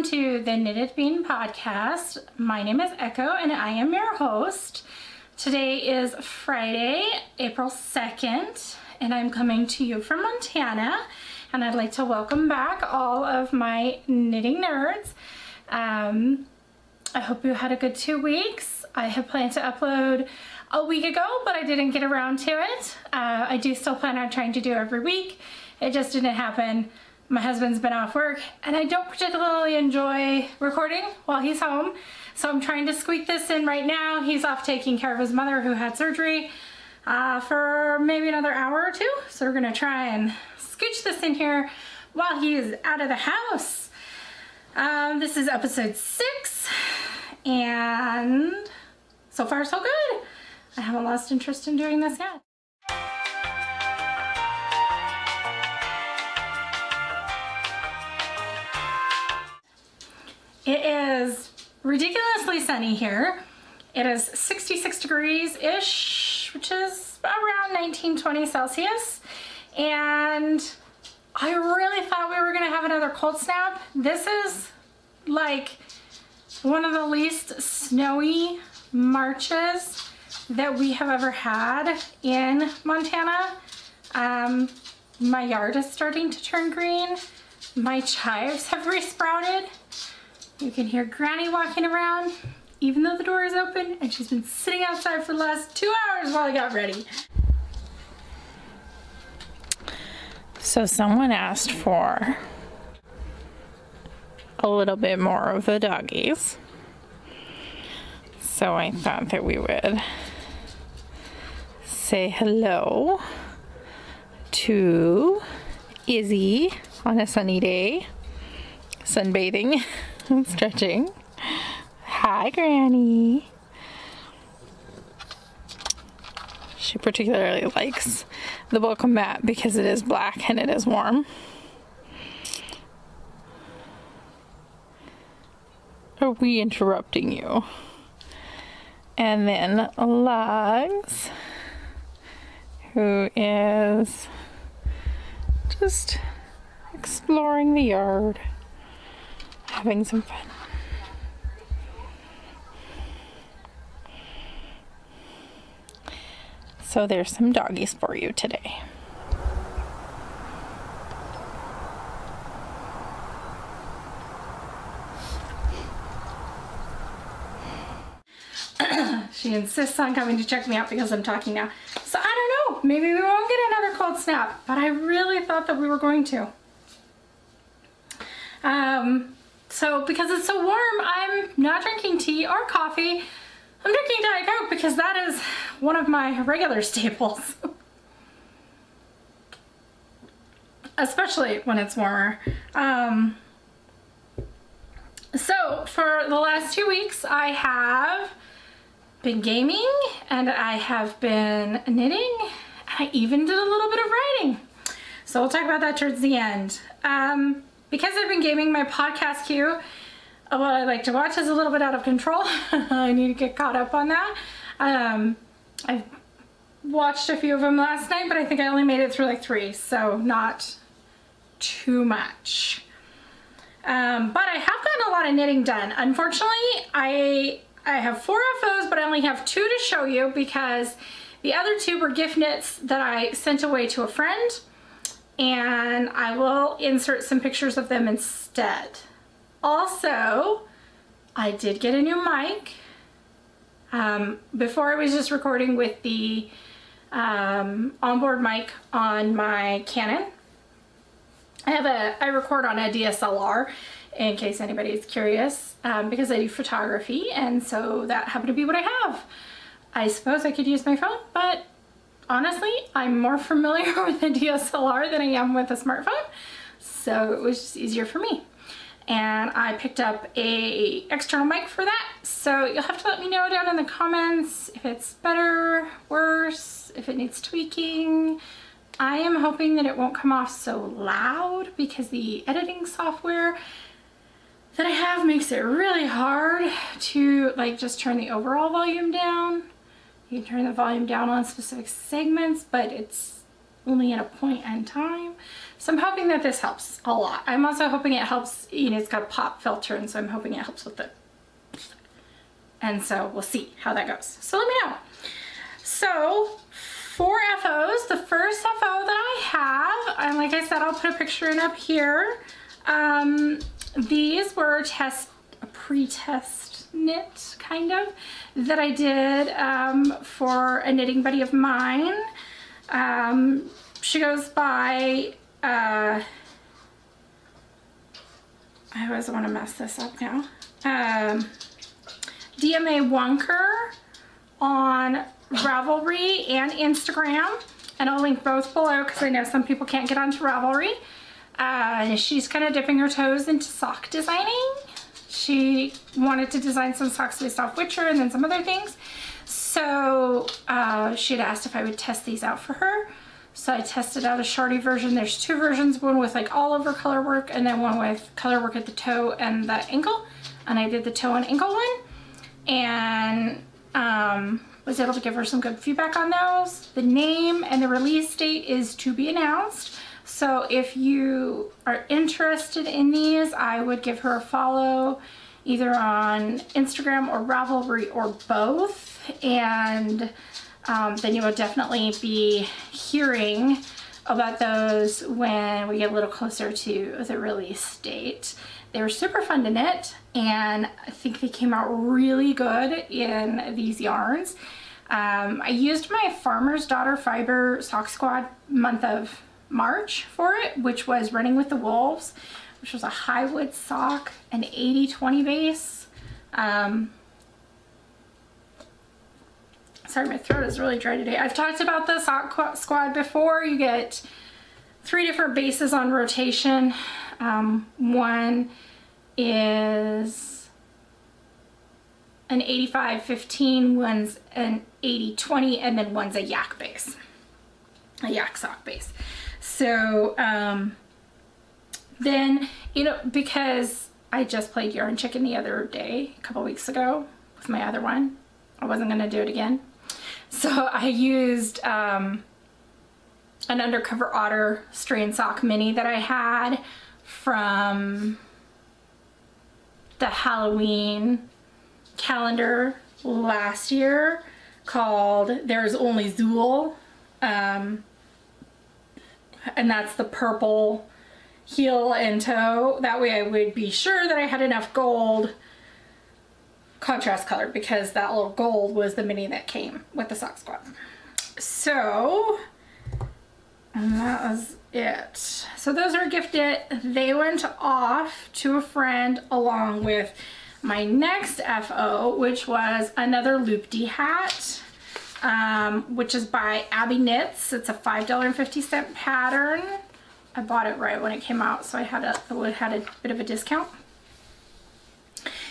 welcome to the Knitted Bean podcast. My name is Echo and I am your host. Today is Friday, April 2nd, and I'm coming to you from Montana, and I'd like to welcome back all of my knitting nerds. I hope you had a good 2 weeks. I had planned to upload a week ago, but I didn't get around to it. I do still plan on trying to do every week. It just didn't happen. My husband's been off work and I don't particularly enjoy recording while he's home. So I'm trying to squeak this in right now. He's off taking care of his mother who had surgery for maybe another hour or two. So we're gonna try and scooch this in here while he is out of the house. This is episode 6 and so far so good. I haven't lost interest in doing this yet. It is ridiculously sunny here. It is 66 degrees-ish, which is around 19-20 Celsius. And I really thought we were gonna have another cold snap. This is like one of the least snowy Marches that we have ever had in Montana. My yard is starting to turn green. My chives have resprouted. You can hear Granny walking around, even though the door is open, and she's been sitting outside for the last 2 hours while I got ready. So someone asked for a little bit more of the doggies. So I thought that we would say hello to Izzy on a sunny day, sunbathing. Stretching. Hi, Granny. She particularly likes the welcome mat because it is black and it is warm. Are we interrupting you? And then Lugs, who is just exploring the yard, having some fun. So there's some doggies for you today. She insists on coming to check me out because I'm talking now. So I don't know, maybe we won't get another cold snap, but I really thought that we were going to. So because it's so warm, I'm not drinking tea or coffee. I'm drinking Diet Coke because that is one of my regular staples. Especially when it's warmer. So for the last 2 weeks, I have been gaming and I have been knitting. I even did a little bit of writing. So we'll talk about that towards the end. Because I've been gaming, my podcast queue of what I like to watch is a little bit out of control. I need to get caught up on that. I watched a few of them last night, but I think I only made it through like 3, so not too much. But I have gotten a lot of knitting done. Unfortunately, I have 4 of those, but I only have 2 to show you because the other 2 were gift knits that I sent away to a friend. And I will insert some pictures of them instead. Also, I did get a new mic. Before I was just recording with the onboard mic on my Canon. I record on a DSLR in case anybody's curious because I do photography, and so that happened to be what I have. I suppose I could use my phone, but honestly, I'm more familiar with a DSLR than I am with a smartphone, so it was just easier for me. And I picked up a external mic for that, so you'll have to let me know down in the comments if it's better, worse, if it needs tweaking. I am hoping that it won't come off so loud because the editing software that I have makes it really hard to like just turn the overall volume down. You can turn the volume down on specific segments, but it's only at a point in time. So I'm hoping that this helps a lot. I'm also hoping it helps, you know, it's got a pop filter, and so I'm hoping it helps with it. And so we'll see how that goes. So let me know. So 4 FOs. The first FO that I have, and like I said, I'll put a picture in up here. These were a pre-test knit, kind of, that I did for a knitting buddy of mine. She goes by, I always want to mess this up now, DMA Wonker on Ravelry and Instagram, and I'll link both below because I know some people can't get onto Ravelry. She's kind of dipping her toes into sock designing. She wanted to design some socks based off Witcher and then some other things. So she had asked if I would test these out for her. So I tested out a shorty version. There's 2 versions, one with like all over color work and then one with color work at the toe and the ankle. And I did the toe and ankle one, and was able to give her some good feedback on those. The name and the release date is to be announced. So if you are interested in these, I would give her a follow either on Instagram or Ravelry or both. And then you will definitely be hearing about those when we get a little closer to the release date. They were super fun to knit, and I think they came out really good in these yarns. I used my Farmer's Daughter Fiber Sock Squad month of March for it, which was Running with the Wolves, which was a high wood sock, an 80/20 base. Sorry, my throat is really dry today. I've talked about the sock squad before. You get 3 different bases on rotation. One is an 85/15, one's an 80/20, and then one's a yak base, a yak sock base. So then, you know, because I just played Yarn Chicken the other day, a couple weeks ago, with my other one, I wasn't gonna do it again. So I used an Undercover Otter strain sock mini that I had from the Halloween calendar last year called There's Only Zool. And that's the purple heel and toe. That way I would be sure that I had enough gold contrast color, because that little gold was the mini that came with the sock squad. So, and that was it. So those are gifted. They went off to a friend along with my next FO, which was another Loopty Hat, which is by AbbyeKnits. It's a $5.50 pattern. I bought it right when it came out, so I had a bit of a discount.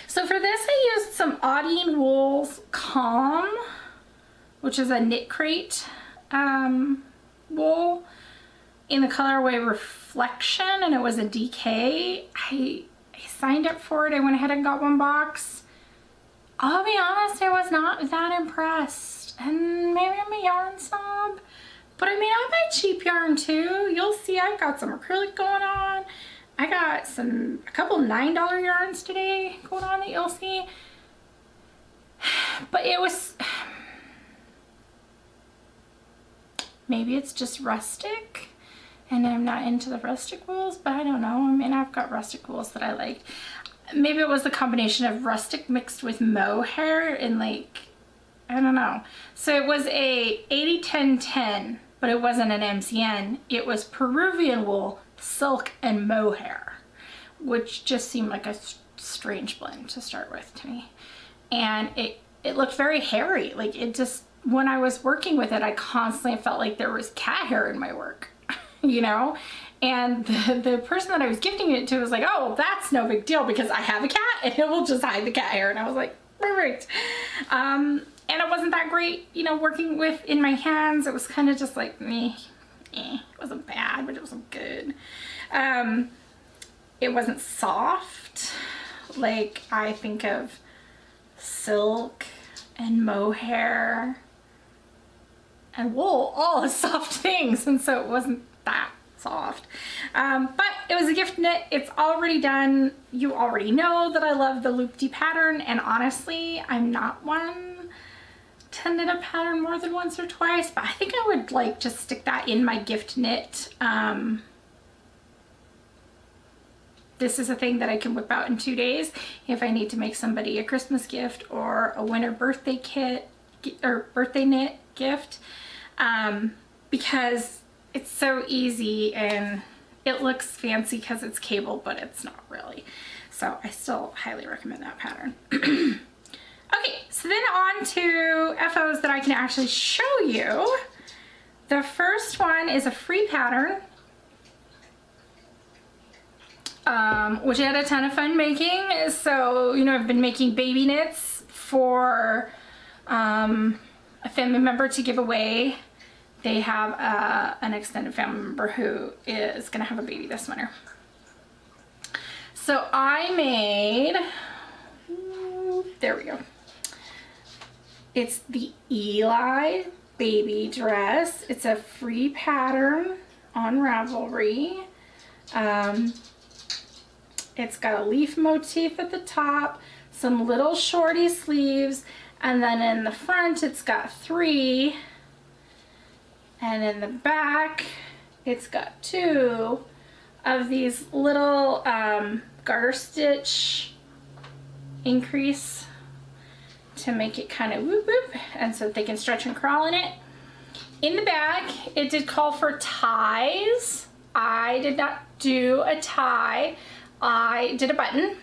So for this, I used some Audine Wool's Calm, which is a knit crate wool in the colorway Reflection, and it was a DK. I signed up for it. I went ahead and got 1 box. I'll be honest, I was not that impressed. And maybe I'm a yarn snob, but I mean, I buy cheap yarn too. You'll see I've got some acrylic going on. I got a couple $9 yarns today going on that you'll see. But it was, maybe it's just rustic and I'm not into the rustic wools, but I don't know. I mean, I've got rustic wools that I like. Maybe it was the combination of rustic mixed with mohair and like, I don't know. So it was a 80-10-10, but it wasn't an MCN. It was Peruvian wool, silk, and mohair, which just seemed like a strange blend to start with to me. And it looked very hairy. Like, it just, when I was working with it, I constantly felt like there was cat hair in my work, you know? And the person that I was gifting it to was like, oh, that's no big deal because I have a cat and it will just hide the cat hair. And I was like, perfect. And it wasn't that great, you know, working with in my hands. It was kind of just like me. It wasn't bad, but it wasn't good. It wasn't soft like I think of silk and mohair and wool all is soft things, and so it wasn't that soft. But it was a gift knit. It's already done. You already know that I love the Loopty pattern, and honestly, I'm not one to knit a pattern more than once or twice, but I think I would like just stick that in my gift knit. This is a thing that I can whip out in 2 days if I need to make somebody a Christmas gift or a winter birthday kit or birthday knit gift, because it's so easy and it looks fancy because it's cable, but it's not really. So I still highly recommend that pattern. Okay, so then on to FOs that I can actually show you. The first one is a free pattern, which I had a ton of fun making. So, you know, I've been making baby knits for a family member to give away. They have an extended family member who is gonna have a baby this winter. So I made, there we go. It's the Eli baby dress. It's a free pattern on Ravelry. It's got a leaf motif at the top, some little shorty sleeves, and then in the front it's got 3, and in the back it's got 2 of these little garter stitch increase to make it kind of whoop whoop, and so that they can stretch and crawl in it. In the back it did call for ties. I did not do a tie. I did a button,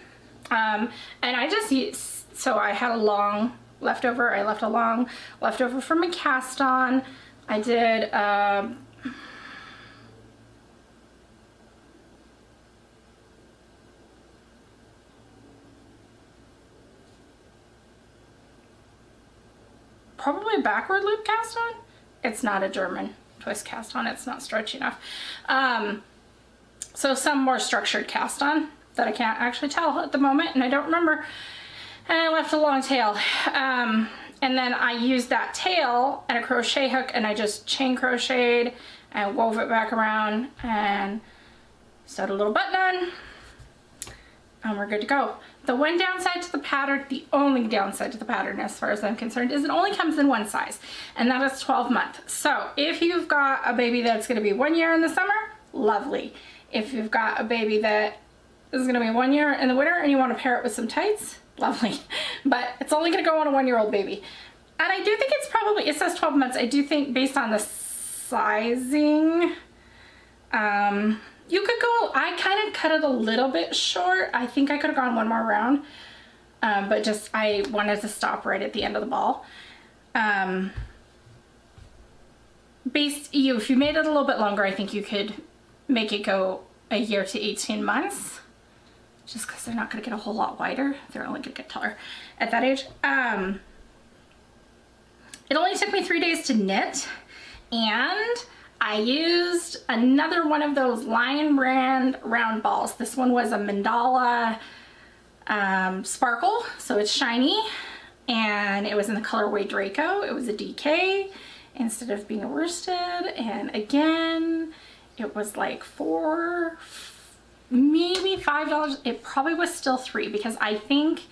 and I just used, so I had a long leftover. I left a long leftover from a cast on. I did probably a backward loop cast on. It's not a German twist cast on. It's not stretchy enough. So some more structured cast on that I can't actually tell at the moment, and I don't remember. And I left a long tail. And then I used that tail and a crochet hook, and I just chain crocheted and wove it back around and sewed a little button on, and we're good to go. The one downside to the pattern, the only downside to the pattern as far as I'm concerned, is it only comes in one size, and that is 12 month. So if you've got a baby that's gonna be 1 year in the summer, lovely. If you've got a baby that is gonna be 1 year in the winter and you wanna pair it with some tights, lovely. But it's only gonna go on a 1-year-old baby. And I do think it's probably, it says 12 months. I do think based on the sizing, you could go, I kind of cut it a little bit short. I think I could have gone 1 more round, but just, I wanted to stop right at the end of the ball. If you made it a little bit longer, I think you could make it go a year to 18 months, just because they're not going to get a whole lot wider. They're only going to get taller at that age. It only took me 3 days to knit, and I used another one of those Lion Brand round balls. This one was a mandala sparkle, so it's shiny, and it was in the colorway Draco. It was a DK instead of being a worsted, and again, it was like $4, maybe $5. It probably was still $3, because I think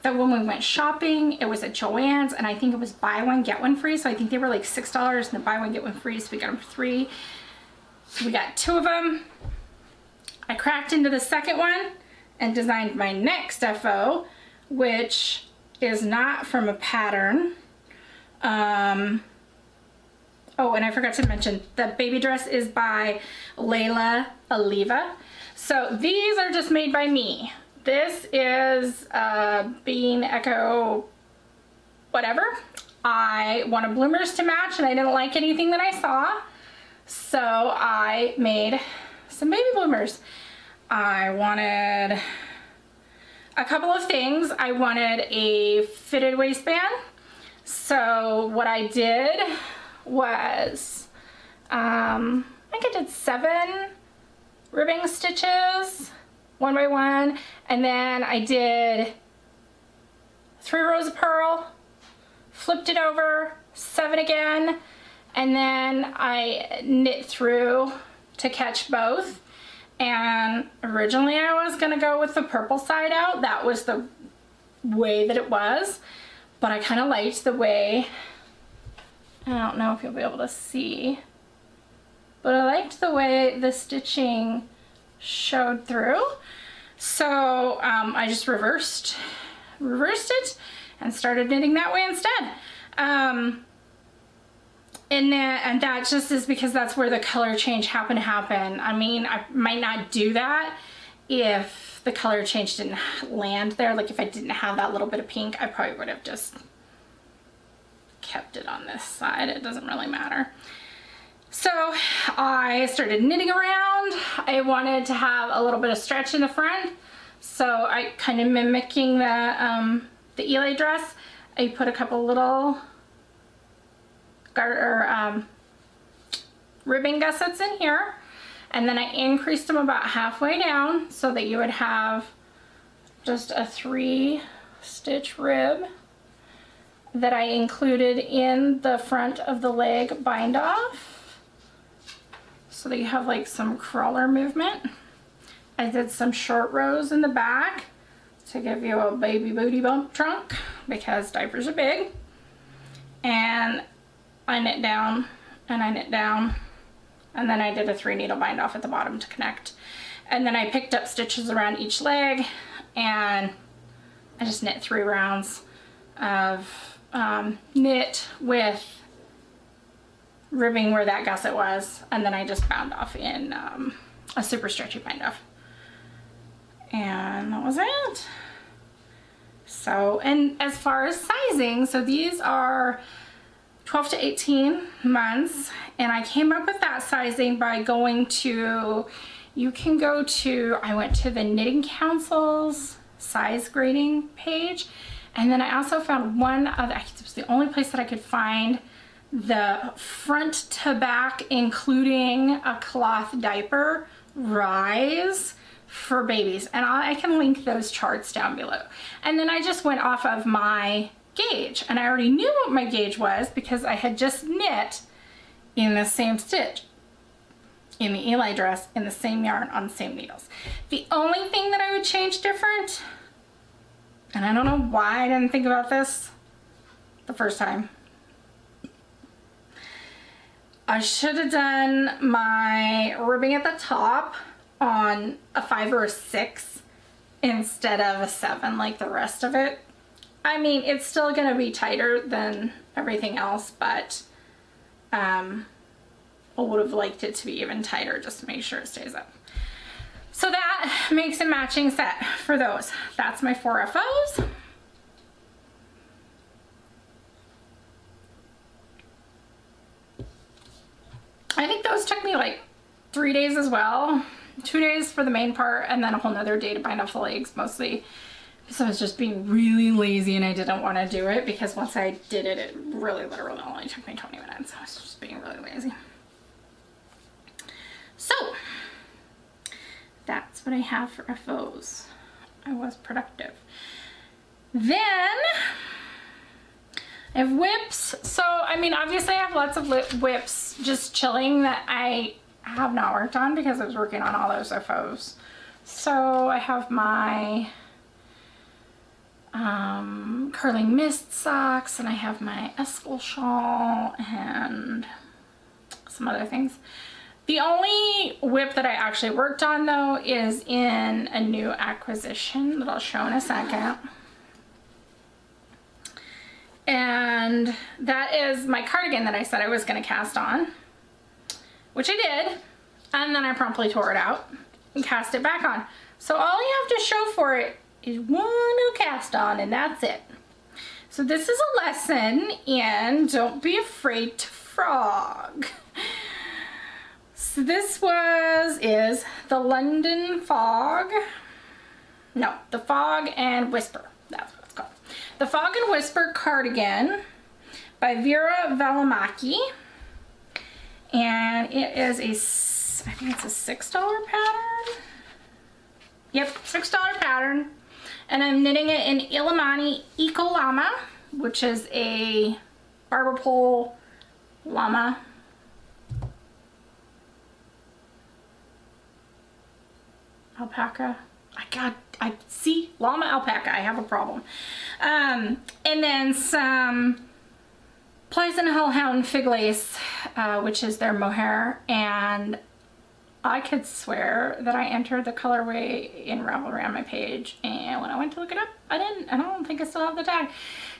that when we went shopping, it was at Joann's, and I think it was buy one, get one free. So I think they were like $6, and then buy one, get one free, so we got them for $3. So we got 2 of them. I cracked into the second one and designed my next FO, which is not from a pattern. Oh, and I forgot to mention, the baby dress is by Leyla Alieva. So these are just made by me. This is Bean Echo whatever. I wanted bloomers to match, and I didn't like anything that I saw, so I made some baby bloomers. I wanted a couple of things. I wanted a fitted waistband, so what I did was I think I did 7 ribbing stitches 1 by 1, and then I did 3 rows of purl, flipped it over, 7 again, And then I knit through to catch both. And originally I was gonna go with the purple side out. That was the way that it was. But I kind of liked the way, I don't know if you'll be able to see, but I liked the way the stitching showed through. So I just reversed it and started knitting that way instead. And that just is because that's where the color change happened to happen. I mean, I might not do that if the color change didn't land there. Like if I didn't have that little bit of pink, I probably would have just kept it on this side. It doesn't really matter. So I started knitting around. I wanted to have a little bit of stretch in the front. So I kind of mimicking the Eli dress. I put a couple little ribbon gussets in here, and then I increased them about halfway down so that you would have just a 3-stitch rib that I included in the front of the leg bind off so that you have like some crawler movement. I did some short rows in the back to give you a baby booty bump trunk because diapers are big, and I knit down and I knit down, and then I did a 3-needle bind off at the bottom to connect, and then I picked up stitches around each leg and I just knit 3 rounds of knit with ribbing where that gusset was, and then I just bound off in a super stretchy bind off, and that was it. So, and as far as sizing, so these are 12 to 18 months, and I came up with that sizing by going to, you can go to, I went to the Knitting Council's size grading page, and then I also found one other, it was the only place that I could find the front to back, including a cloth diaper rise for babies, and I can link those charts down below. And then I just went off of my gauge, and I already knew what my gauge was because I had just knit in the same stitch in the Eli dress in the same yarn on the same needles. The only thing that I would change different, and I don't know why I didn't think about this the first time, I should have done my ribbing at the top on a 5 or a 6 instead of a 7 like the rest of it. I mean, it's still gonna be tighter than everything else, but I would have liked it to be even tighter just to make sure it stays up. So that makes a matching set for those. That's my 4 FOs. I think those took me like 3 days as well. 2 days for the main part, and then a whole nother day to bind off the legs, mostly because I was just being really lazy and I didn't want to do it, because once I did it, it really literally only took me 20 minutes. I was just being really lazy. So that's what I have for FOs. I was productive. Then I have whips. So, I mean, obviously I have lots of whips just chilling that I have not worked on because I was working on all those FOs. So I have my curling mist socks, and I have my Eskel shawl and some other things. The only whip that I actually worked on though is in a new acquisition that I'll show in a second. And that is my cardigan that I said I was going to cast on, which I did, and then I promptly tore it out and cast it back on. So all you have to show for it is one little cast on, and that's it. So this is a lesson in don't be afraid to frog. So this is the London Fog. No, the Fog and Whisper. That's what it's called. The Fog and Whisper cardigan by Veera Välimäki. And it is I think it's a $6 pattern. Yep, $6 pattern. And I'm knitting it in Illimani Eco Llama, which is a barber pole llama alpaca. I see llama alpaca. I have a problem. And then some Poison Hellhound fig lace, which is their mohair, and I could swear that I entered the colorway in Ravelry on my page, and when I went to look it up, I didn't. I don't think I still have the tag.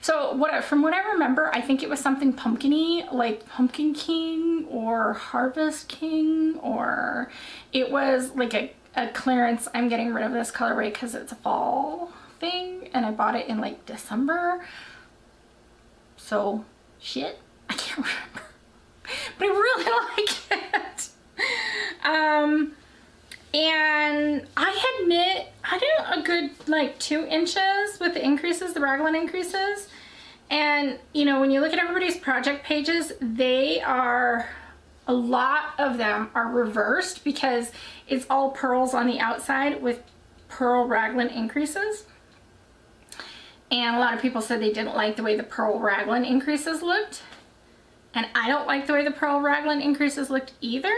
So from what I remember, I think it was something pumpkin-y, like Pumpkin King or Harvest King, or it was like a clearance. I'm getting rid of this colorway because it's a fall thing, and I bought it in like December. So shit, I can't remember, but I really like it. And I had knit, I did a good like 2 inches with the increases, the raglan increases. And you know, when you look at everybody's project pages, they are, a lot of them are reversed because it's all pearls on the outside with pearl raglan increases. And a lot of people said they didn't like the way the pearl raglan increases looked. And I don't like the way the pearl raglan increases looked either.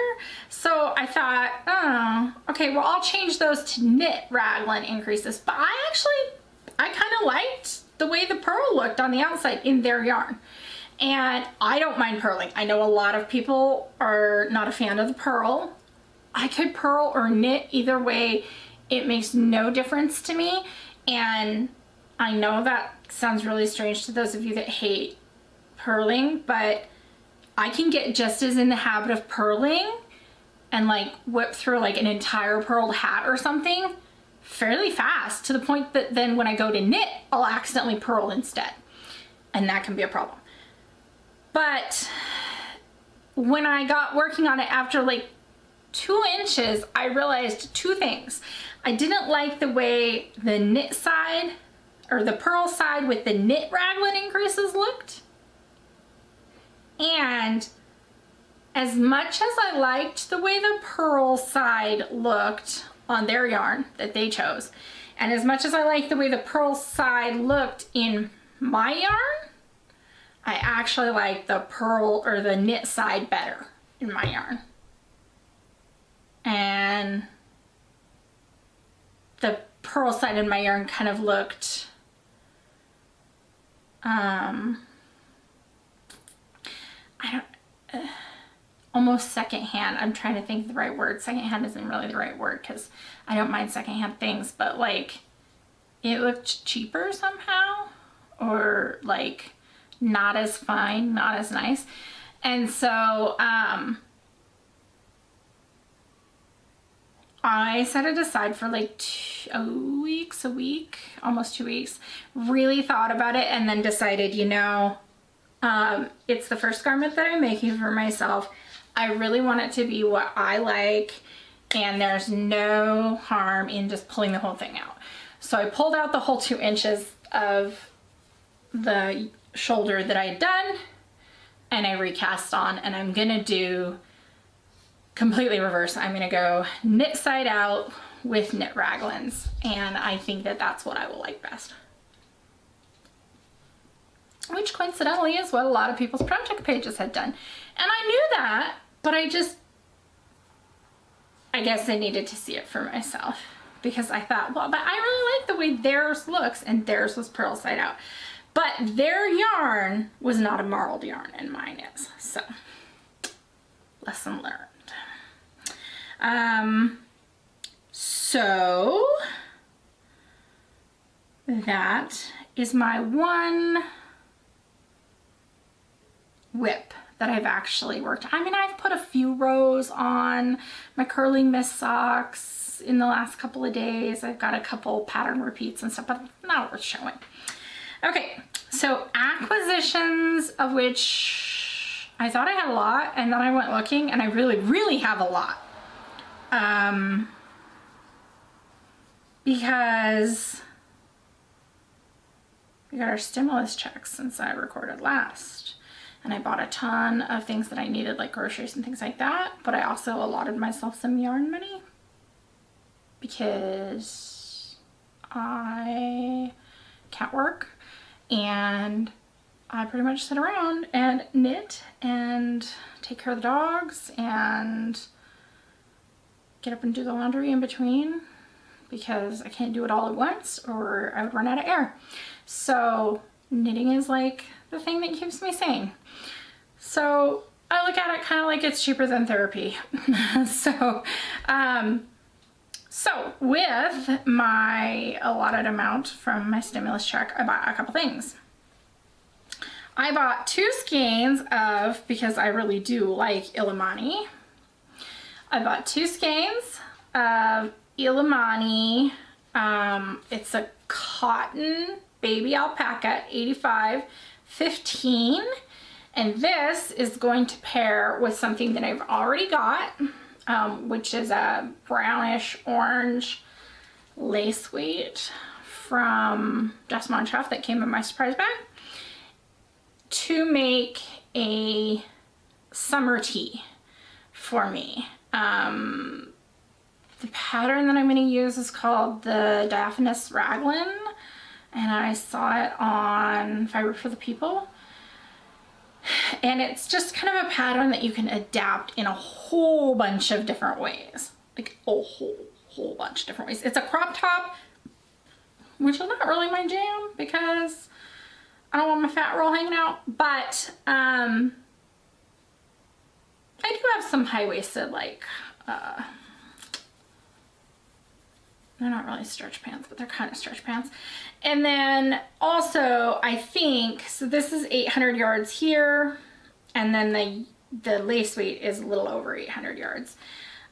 So I thought, oh, okay, well, I'll change those to knit raglan increases. But I kind of liked the way the pearl looked on the outside in their yarn. And I don't mind purling. I know a lot of people are not a fan of the pearl. I could purl or knit either way. It makes no difference to me. And I know that sounds really strange to those of you that hate purling, but I can get just as in the habit of purling and like whip through like an entire purled hat or something fairly fast, to the point that then when I go to knit, I'll accidentally purl instead. And that can be a problem. But when I got working on it after like 2 inches, I realized 2 things. I didn't like the way the knit side, or the purl side with the knit raglan increases looked. And as much as I liked the way the purl side looked on their yarn that they chose, and as much as I liked the way the purl side looked in my yarn, I actually like the purl or the knit side better in my yarn. And the purl side in my yarn kind of looked almost secondhand. I'm trying to think of the right word. Secondhand isn't really the right word because I don't mind secondhand things, but like it looked cheaper somehow, or like not as fine, not as nice. And so I set it aside for like 2 weeks, almost 2 weeks, really thought about it, and then decided, you know, it's the first garment that I'm making for myself. I really want it to be what I like, and there's no harm in just pulling the whole thing out. So I pulled out the whole 2 inches of the shoulder that I had done, and I recast on, and I'm gonna do completely reverse. I'm gonna go knit side out with knit raglans, and I think that that's what I will like best. Which coincidentally is what a lot of people's project pages had done. And I knew that, but I guess I needed to see it for myself, because I thought, well, but I really like the way theirs looks, and theirs was purl side out. But their yarn was not a marled yarn, and mine is. So, lesson learned. So that is my one whip that I've actually worked. I mean, I've put a few rows on my curling mist socks in the last couple of days. I've got a couple pattern repeats and stuff, but not worth showing. Okay, so acquisitions, of which I thought I had a lot, and then I went looking, and I really have a lot. Because we got our stimulus checks since I recorded last, and I bought a ton of things that I needed, like groceries and things like that, but I also allotted myself some yarn money because I can't work, and I pretty much sit around and knit and take care of the dogs and get up and do the laundry in between. because I can't do it all at once or I would run out of air. So knitting is like the thing that keeps me sane. So I look at it kind of like it's cheaper than therapy. So with my allotted amount from my stimulus check, I bought a couple things. I bought 2 skeins of, because I really do like Illimani, I bought 2 skeins of Illimani. It's a cotton baby alpaca 85-15, and this is going to pair with something that I've already got, which is a brownish orange lace weight from Just Mon Chef that came in my surprise bag, to make a summer tee for me. The pattern that I'm going to use is called the Diaphanous Raglan, and I saw it on Fiber for the People. And it's just kind of a pattern that you can adapt in a whole bunch of different ways. Like a whole bunch of different ways. It's a crop top, which is not really my jam because I don't want my fat roll hanging out. But I do have some high-waisted, like, they're not really stretch pants, but they're kind of stretch pants. And then also, I think, so this is 800 yards here, and then the lace weight is a little over 800 yards.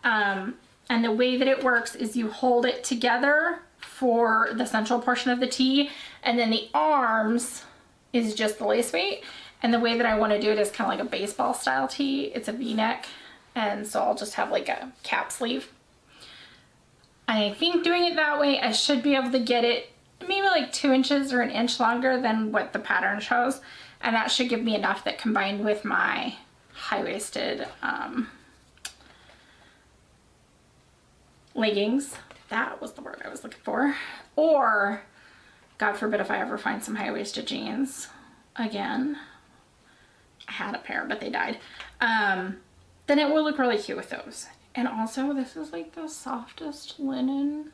And the way that it works is you hold it together for the central portion of the tee, and then the arms is just the lace weight. And the way that I want to do it is kind of like a baseball style tee. It's a V-neck, and so I'll just have like a cap sleeve. I think doing it that way, I should be able to get it maybe like 2 inches or 1 inch longer than what the pattern shows. And that should give me enough that, combined with my high-waisted leggings, that was the word I was looking for, or God forbid if I ever find some high-waisted jeans again, I had a pair but they died, then it will look really cute with those. And also, this is like the softest linen,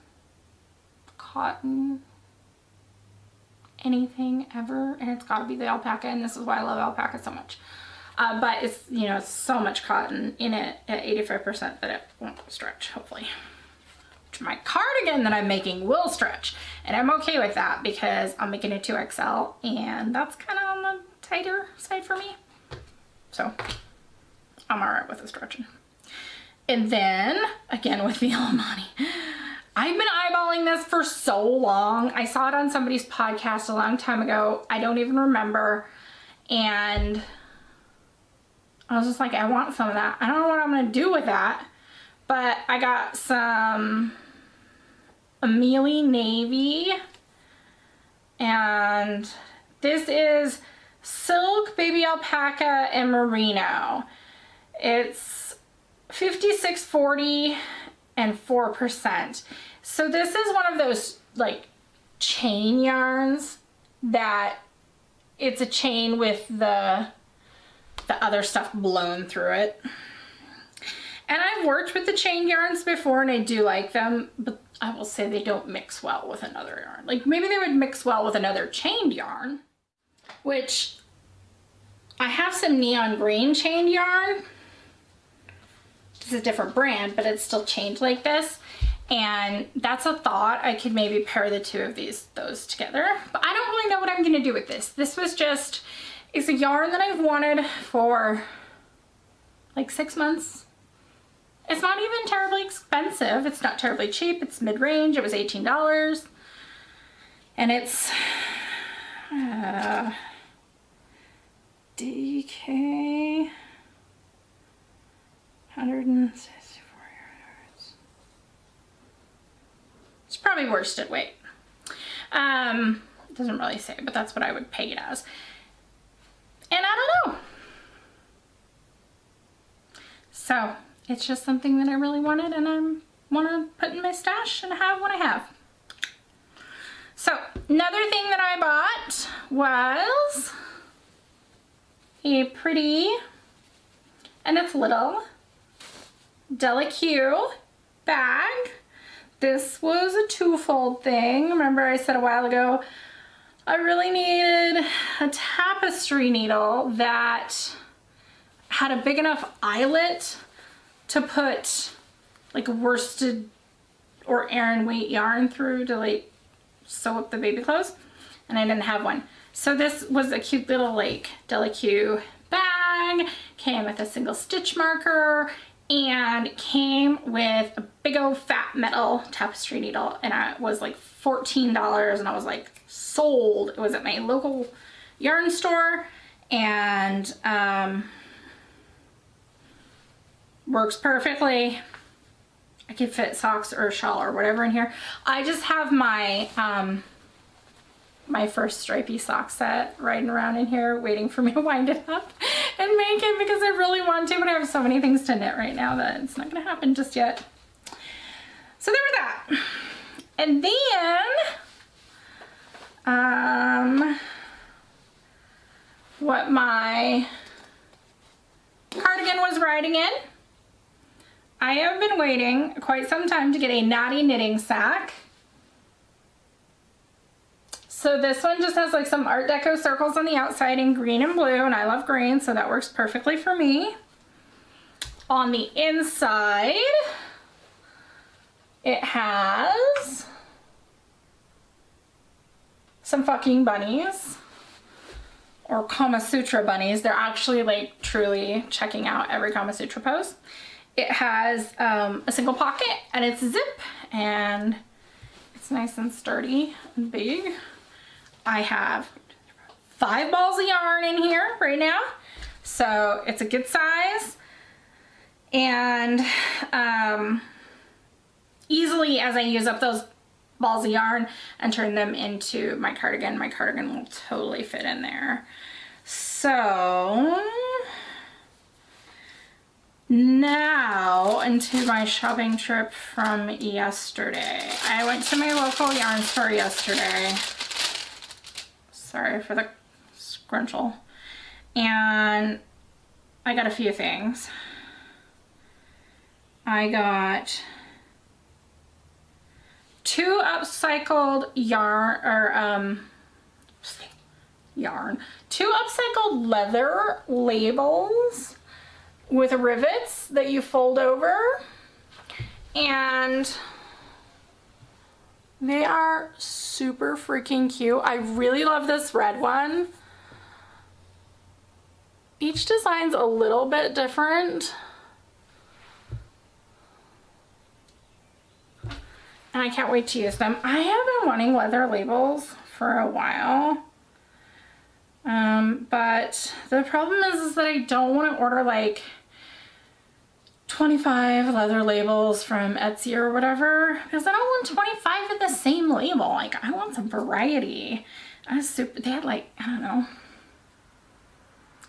cotton, anything ever, and it's got to be the alpaca, and this is why I love alpaca so much. But it's, you know, it's so much cotton in it at 85% that it won't stretch, hopefully. Which my cardigan that I'm making will stretch, and I'm okay with that because I'm making a 2XL, and that's kind of on the tighter side for me. So I'm alright with the stretching. And then, again with the Illimani, I've been eyeballing this for so long. I saw it on somebody's podcast a long time ago. I don't even remember. And I was just like, I want some of that. I don't know what I'm going to do with that. But I got some Amelie Navy. And this is silk, baby alpaca, and merino. It's 56/40 and 4%. So this is one of those like chain yarns that it's a chain with the other stuff blown through it. And I've worked with the chain yarns before and I do like them, but I will say they don't mix well with another yarn. Like maybe they would mix well with another chained yarn, which I have some neon green chained yarn. It's a different brand, but it's still chained like this. And that's a thought. I could maybe pair the two of those together, but I don't really know what I'm gonna do with this. This was just, it's a yarn that I've wanted for like 6 months. It's not even terribly expensive. It's not terribly cheap. It's mid-range. It was $18. And it's DK 164 yards. It's probably worsted weight. It doesn't really say, but that's what I would peg it as. And I don't know. So it's just something that I really wanted and I want to put in my stash and have when I have. So another thing that I bought was a pretty, and it's little, Delicue bag. this was a twofold thing. Remember I said a while ago, I really needed a tapestry needle that had a big enough eyelet to put like worsted or Aran weight yarn through to like sew up the baby clothes, and I didn't have one. So this was a cute little like Delicue bag, came with a single stitch marker, and came with a big old fat metal tapestry needle, and it was like $14, and I was like sold. It was at my local yarn store, and works perfectly. I could fit socks or a shawl or whatever in here. I just have my my first stripy sock set riding around in here waiting for me to wind it up and make it, because I really want to, but I have so many things to knit right now that it's not gonna happen just yet. So there was that. And then what my cardigan was riding in, I have been waiting quite some time to get a Natty knitting sack. So this one just has like some Art Deco circles on the outside in green and blue, and I love green, so that works perfectly for me. On the inside, it has some fucking bunnies, or Kama Sutra bunnies. They're actually like truly checking out every Kama Sutra pose. It has a single pocket, and it's zip, and it's nice and sturdy and big. I have 5 balls of yarn in here right now, so it's a good size. And easily, as I use up those balls of yarn and turn them into my cardigan will totally fit in there. So now into my shopping trip from yesterday. I went to my local yarn store yesterday. Sorry for the scrunchel. And I got a few things. I got 2 upcycled yarn, 2 upcycled leather labels with rivets that you fold over, and they are super freaking cute. I really love this red one. Each design's a little bit different, and I can't wait to use them. I have been wanting leather labels for a while, but the problem is that I don't want to order like 25 leather labels from Etsy or whatever, because I don't want 25 of the same label. Like, I want some variety. They had like, I don't know,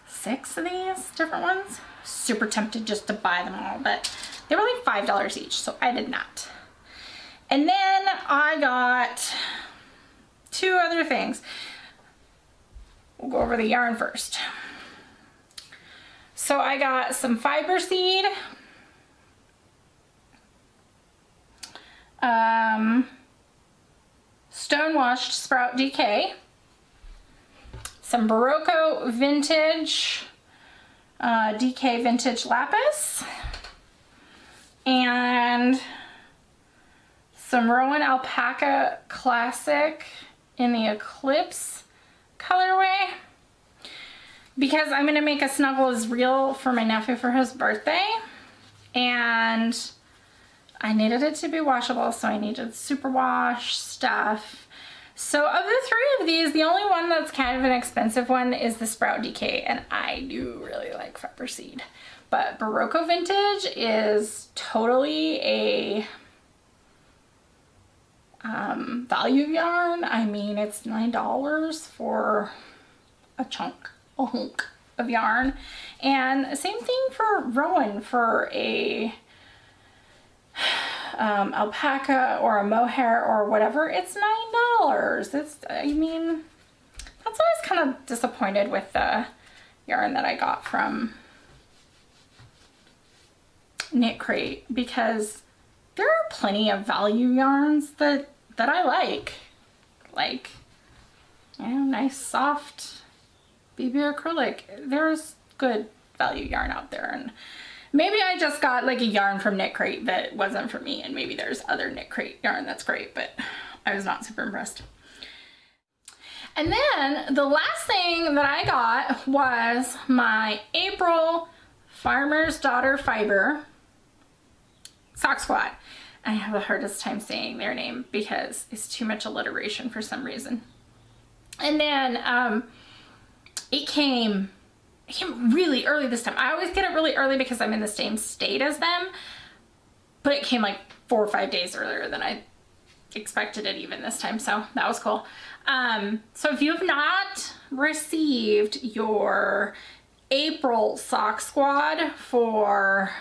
6 of these different ones. Super tempted just to buy them all, but they were like $5 each, so I did not. And then I got 2 other things. We'll go over the yarn first. So I got some fiber seed, stone-washed Sprout DK, some Barocco vintage DK vintage lapis, and some Rowan Alpaca Classic in the Eclipse colorway, because I'm gonna make a Snuggle is Real for my nephew for his birthday, and I needed it to be washable, so I needed superwash stuff. So of the 3 of these, the only one that's kind of an expensive one is the Sprout DK, and I do really like fiber seed. But Barocco vintage is totally a value yarn. I mean, it's $9 for a hunk of yarn. And same thing for Rowan, for a alpaca or a mohair or whatever, it's $9. I mean, that's why I was kind of disappointed with the yarn that I got from Knit Crate, because there are plenty of value yarns that I like. Like, you know, nice soft BB acrylic. There's good value yarn out there, and maybe I just got like a yarn from Knit Crate that wasn't for me, and maybe there's other Knit Crate yarn that's great, but I was not super impressed. And then the last thing that I got was my April Farmer's Daughter Fiber Sock Squad. I have the hardest time saying their name because it's too much alliteration for some reason. And then it came really early this time. I always get it really early because I'm in the same state as them, but it came like 4 or 5 days earlier than I expected it even this time, so that was cool. So if you have not received your April Sock Squad for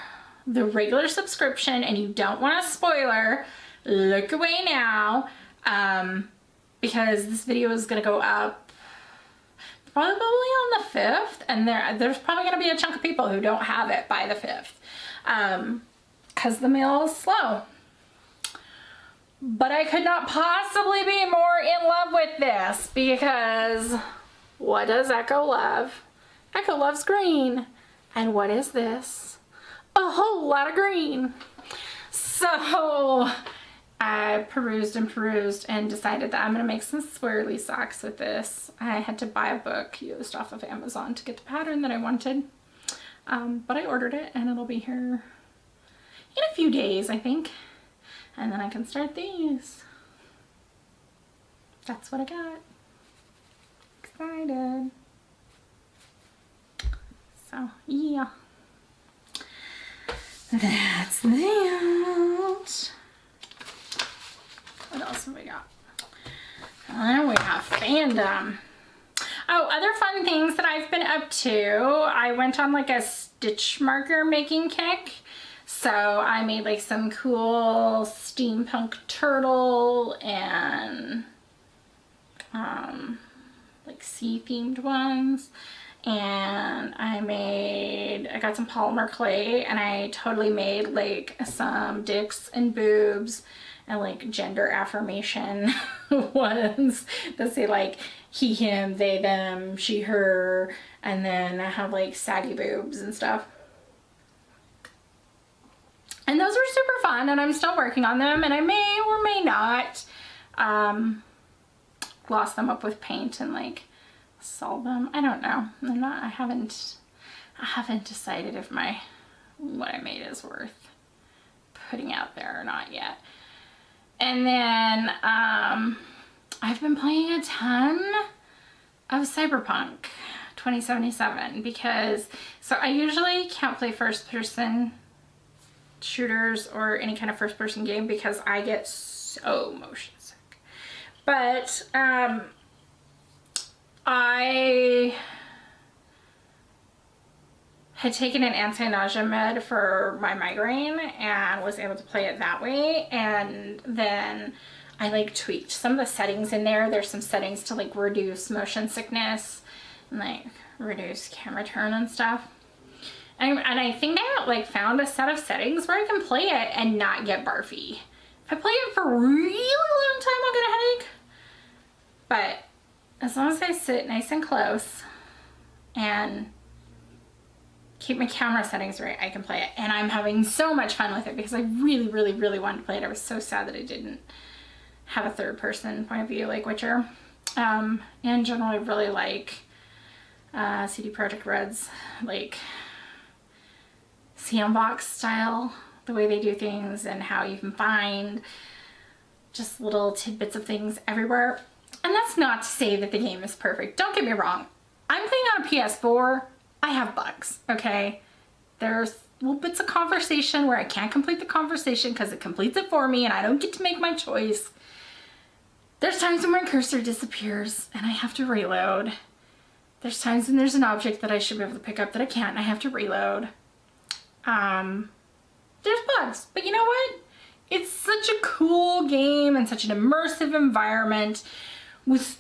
the regular subscription and you don't want a spoiler, look away now, because this video is gonna go up probably on the 5th, and there's probably gonna be a chunk of people who don't have it by the 5th, because the mail is slow. But I could not possibly be more in love with this, because what does Echo love? Echo loves green. And what is this? A whole lot of green. So I perused and decided that I'm gonna make some swirly socks with this. I had to buy a book used off of Amazon to get the pattern that I wanted. But I ordered it and it'll be here in a few days, I think. And then I can start these. That's what I got. Excited. So, yeah. That's that. What else have we got? And we have Fandom. Oh, other fun things that I've been up to. I went on like a stitch marker making kick. So I made like some cool steampunk turtle and like sea themed ones. And I got some polymer clay and I totally made like some dicks and boobs and like gender affirmation ones that say like he, him, they, them, she, her, and then I have like saggy boobs and stuff. And those were super fun, and I'm still working on them, and I may or may not gloss them up with paint and like sell them. I don't know. I haven't decided if what I made is worth putting out there or not yet. And then I've been playing a ton of Cyberpunk 2077 because I usually can't play first person shooters or any kind of first person game because I get so motion sick. But I had taken an anti-nausea med for my migraine and was able to play it that way, and then I like tweaked some of the settings in there. There's some settings to like reduce motion sickness and like reduce camera turn and stuff. And I think I like found a set of settings where I can play it and not get barfy. If I play it for a really long time, I'll get a headache. But as long as I sit nice and close and keep my camera settings right, I can play it. And I'm having so much fun with it because I really, really, really wanted to play it. I was so sad that I didn't have a third person point of view like Witcher. In general, I really like CD Projekt Red's like sandbox style, the way they do things and how you can find just little tidbits of things everywhere. And that's not to say that the game is perfect. Don't get me wrong. I'm playing on a PS4. I have bugs, okay? There's little bits of conversation where I can't complete the conversation because it completes it for me and I don't get to make my choice. There's times when my cursor disappears and I have to reload. There's times when there's an object that I should be able to pick up that I can't and I have to reload. There's bugs, but you know what? It's such a cool game and such an immersive environment with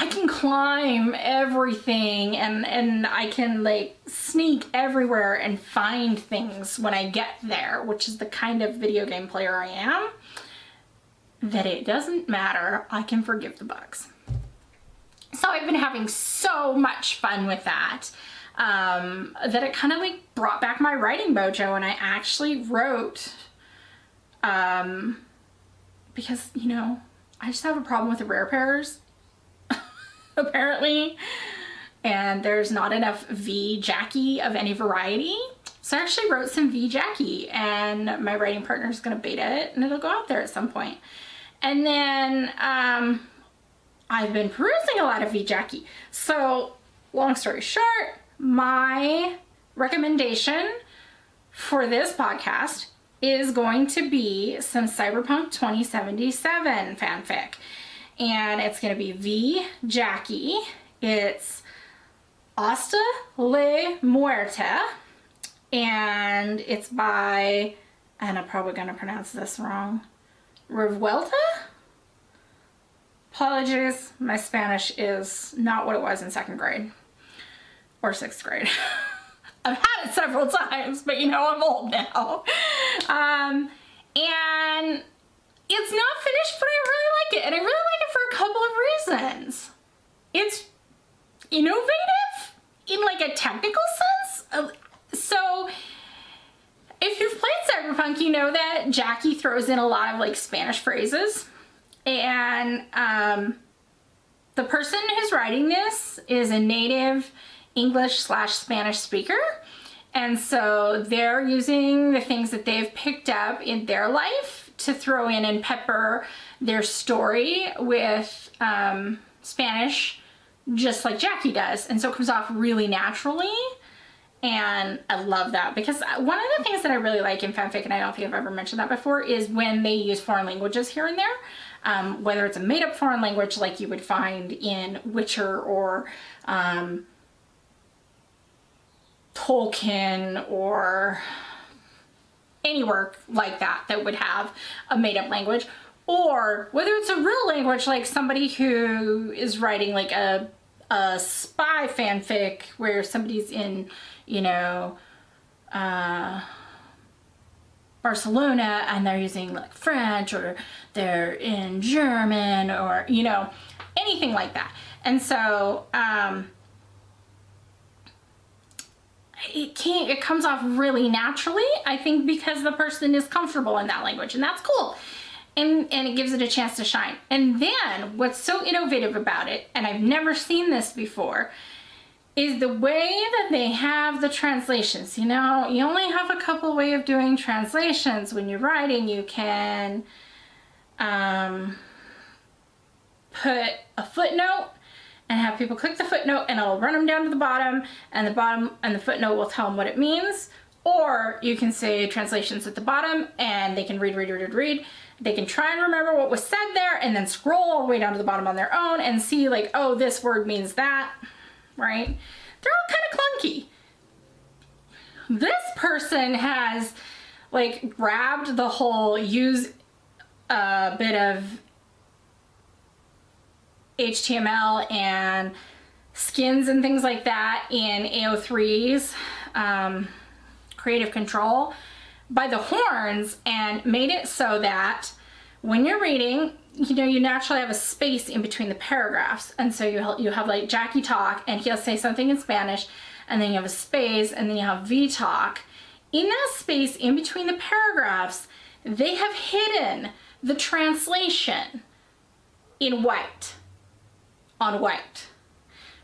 I can climb everything and I can like sneak everywhere and find things when I get there, which is the kind of video game player I am, that it doesn't matter. I can forgive the bugs. So I've been having so much fun with that, that it kind of like brought back my writing mojo, and I actually wrote, because, you know, I just have a problem with the rare pairs. Apparently, and there's not enough V Jackie of any variety. So I actually wrote some V Jackie, and my writing partner is going to beta it, and it'll go out there at some point. And then I've been perusing a lot of V Jackie. So long story short, my recommendation for this podcast is going to be some Cyberpunk 2077 fanfic. And it's going to be V Jackie. It's Hasta Muerte. And it's by, and I'm probably going to pronounce this wrong, Revuelta? Apologies, my Spanish is not what it was in 2nd grade or 6th grade. I've had it several times, but you know, I'm old now. And it's not finished, but I really like it, and I really like it for a couple of reasons. It's innovative in like a technical sense. So if you've played Cyberpunk, you know that Jackie throws in a lot of like Spanish phrases, and the person who's writing this is a native English/Spanish speaker. And so they're using the things that they've picked up in their life to throw in and pepper their story with Spanish, just like Jackie does. And so it comes off really naturally. And I love that, because one of the things that I really like in fanfic, and I don't think I've ever mentioned that before, is when they use foreign languages here and there. Whether it's a made-up foreign language like you would find in Witcher or Tolkien, or any work like that that would have a made-up language, or whether it's a real language like somebody who is writing like a spy fanfic where somebody's in, you know, Barcelona and they're using like French, or they're in German, or, you know, anything like that. And so it comes off really naturally, I think, because the person is comfortable in that language, and that's cool. And it gives it a chance to shine. And then what's so innovative about it, and I've never seen this before, is the way that they have the translations. You know, you only have a couple way of doing translations when you're writing. You can put a footnote and have people click the footnote, and it'll run them down to the bottom, and the footnote will tell them what it means. Or you can say translations at the bottom, and they can read. They can try and remember what was said there, and then scroll all the way down to the bottom on their own and see like, oh, this word means that, right? They're all kind of clunky. This person has like grabbed the whole use a bit of HTML and skins and things like that in AO3's Creative Control by the horns, and made it so that when you're reading, you know, you naturally have a space in between the paragraphs. And so you have like Jackie talk, and he'll say something in Spanish, and then you have a space, and then you have V talk. In that space in between the paragraphs, they have hidden the translation in white, on white.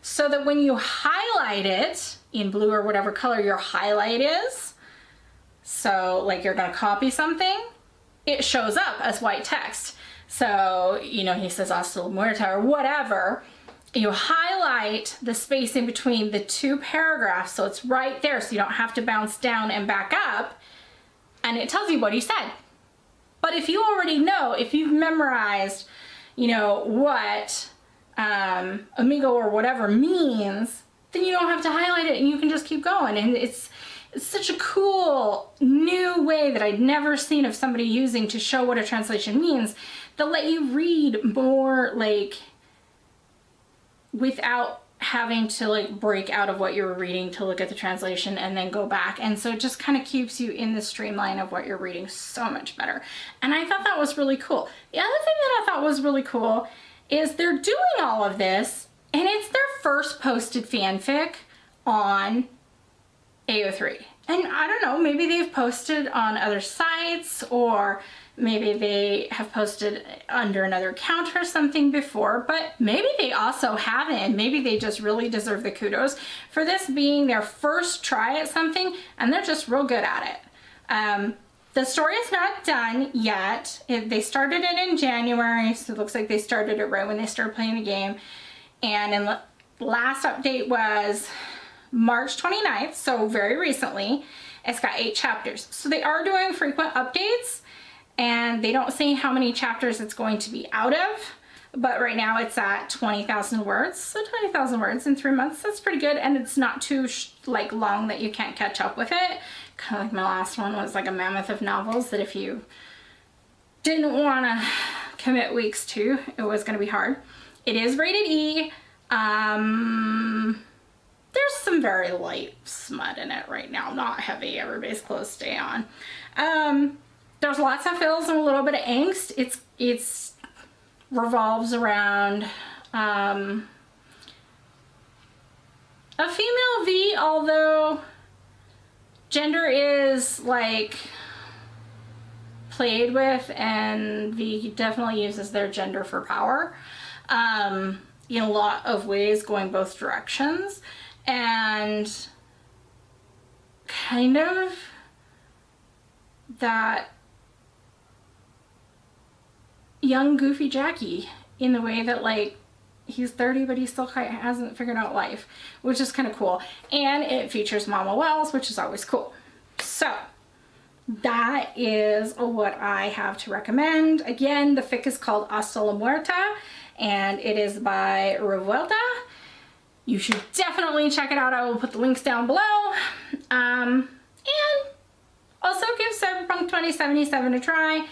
So that when you highlight it in blue or whatever color your highlight is, so like you're gonna copy something, it shows up as white text. So, you know, he says Hasta Muerte or whatever, you highlight the space in between the two paragraphs so it's right there, so you don't have to bounce down and back up, and it tells you what he said. But if you already know, if you've memorized, you know, what amigo or whatever means, then you don't have to highlight it, and you can just keep going. And it's such a cool new way that I'd never seen of somebody using to show what a translation means, that let you read more like without having to like break out of what you were reading to look at the translation and then go back. And so it just kind of keeps you in the streamline of what you're reading so much better. And I thought that was really cool. The other thing that I thought was really cool is they're doing all of this and it's their first posted fanfic on AO3. And I don't know, maybe they've posted on other sites, or maybe they have posted under another account or something before, but maybe they also haven't. Maybe they just really deserve the kudos for this being their first try at something, and they're just real good at it. The story is not done yet. They started it in January, so it looks like they started it right when they started playing the game. And in the last update was March 29th, so very recently. It's got 8 chapters. So they are doing frequent updates, and they don't say how many chapters it's going to be out of, but right now it's at 20,000 words. So 20,000 words in 3 months, that's pretty good, and it's not too like long that you can't catch up with it. Kind of like my last one was like a mammoth of novels that if you didn't want to commit weeks to, it was going to be hard. It is rated E. There's some very light smut in it right now, not heavy. Everybody's clothes stay on. There's lots of feels and a little bit of angst. It's revolves around a female V, although gender is like played with, and V definitely uses their gender for power in a lot of ways, going both directions. And kind of that young goofy Jackie in the way that like he's 30 but he still hasn't figured out life, which is kind of cool. And it features Mama Wells, which is always cool. So that is what I have to recommend. Again, the fic is called Hasta la Muerte, and it is by Revuelta. You should definitely check it out. I will put the links down below. And also give Cyberpunk 2077 a try.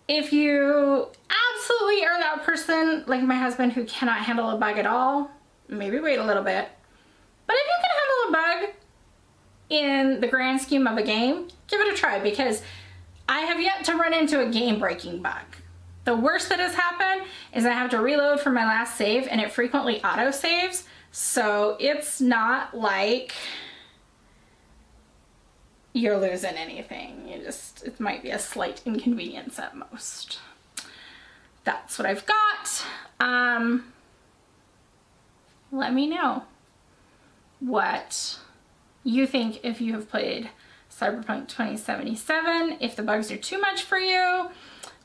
If you absolutely are that person, like my husband, who cannot handle a bug at all, maybe wait a little bit. But if you can handle a bug in the grand scheme of a game, give it a try, because I have yet to run into a game-breaking bug. The worst that has happened is I have to reload for my last save, and it frequently auto-saves, so it's not like you're losing anything. It might be a slight inconvenience at most. That's what I've got. Let me know what you think if you have played Cyberpunk 2077, if the bugs are too much for you,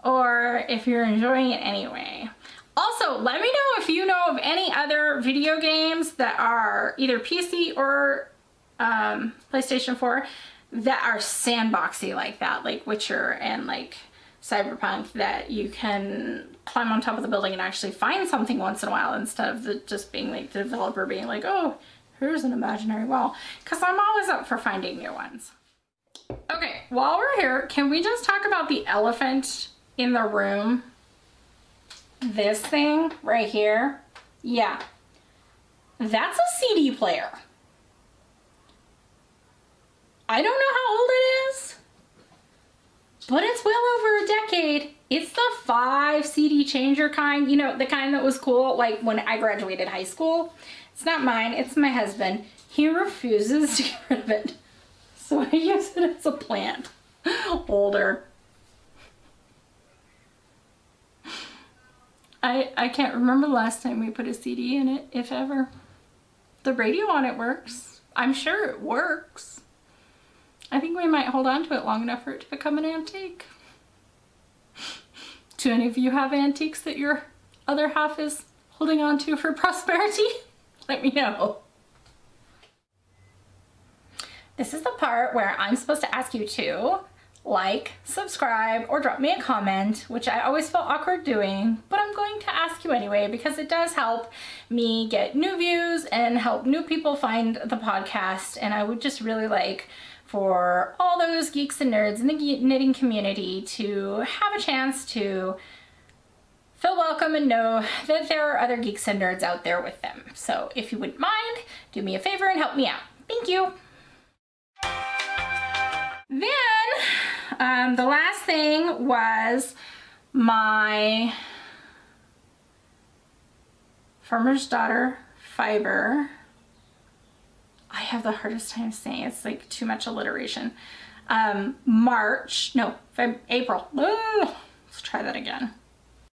or if you're enjoying it anyway. Also, let me know if you know of any other video games that are either PC or PlayStation 4 that are sandboxy like that, like Witcher and like Cyberpunk, that you can climb on top of the building and actually find something once in a while, instead of just being like the developer being like, oh, here's an imaginary wall, because I'm always up for finding new ones. Okay, while we're here, can we just talk about the elephant in the room? This thing right here, yeah, that's a CD player. I don't know how old it is, but it's well over a decade. It's the 5 CD changer kind, you know, the kind that was cool like when I graduated high school. It's not mine, it's my husband. He refuses to get rid of it, so I use it as a plant holder. I can't remember the last time we put a CD in it, if ever. The radio on it works. I'm sure it works. I think we might hold on to it long enough for it to become an antique. Do any of you have antiques that your other half is holding on to for prosperity? Let me know. This is the part where I'm supposed to ask you to like, subscribe, or drop me a comment, which I always feel awkward doing, but I'm going to ask you anyway because it does help me get new views and help new people find the podcast. And I would just really like for all those geeks and nerds in the knitting community to have a chance to feel welcome and know that there are other geeks and nerds out there with them. So if you wouldn't mind, do me a favor and help me out. Thank you. Then, the last thing was my Farmer's Daughter fiber. I have the hardest time saying it. It's like too much alliteration. April. Let's try that again.